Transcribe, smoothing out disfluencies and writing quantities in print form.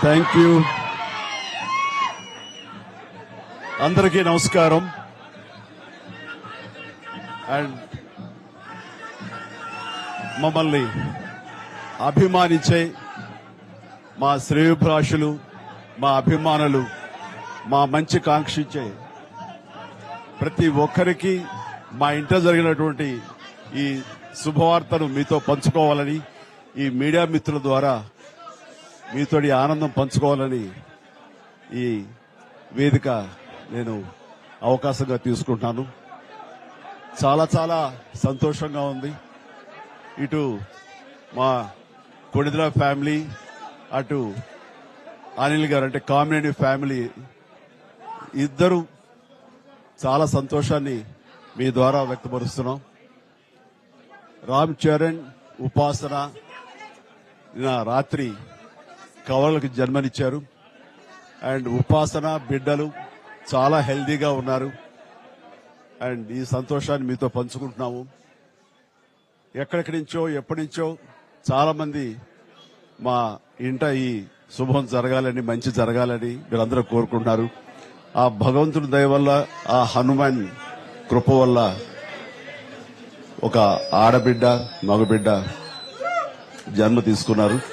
Thank you. అందరికీ నమస్కారం. And మమ్మల్ని అభిమానించే మా శ్రేయోభిలాషులు, మా అభిమానులు, మా మంచి కాంక్షించే ప్రతి ఒక్కరికి మా ఇంట్లో జరిగినటువంటి ఈ శుభవార్తను మీతో పంచుకోవాలని, ఈ మీడియా మిత్రుల ద్వారా మీతోటి ఆనందం పంచుకోవాలని ఈ వేదిక నేను అవకాశంగా తీసుకుంటున్నాను. చాలా చాలా సంతోషంగా ఉంది. ఇటు మా కొణిదెల ఫ్యామిలీ, అటు అనిల్ గారు అంటే కామినేని ఫ్యామిలీ ఇద్దరు చాలా సంతోషాన్ని మీ ద్వారా వ్యక్తపరుస్తున్నాం. రామ్ చరణ్, ఉపాసన నిన్న రాత్రి కవలలకు జన్మనిచ్చారు. అండ్ ఉపాసన బిడ్డలు చాలా హెల్దీగా ఉన్నారు. అండ్ ఈ సంతోషాన్ని మీతో పంచుకుంటున్నాము. ఎక్కడెక్కడి నుంచో ఎప్పటి నుంచో చాలా మంది మా ఇంట ఈ శుభం జరగాలని, మంచి జరగాలని మీరందరూ కోరుకుంటున్నారు. ఆ భగవంతుడి దయ వల్ల, ఆ హనుమాన్ కృప వల్ల ఒక ఆడబిడ్డ, మగబిడ్డ జన్మ తీసుకున్నారు.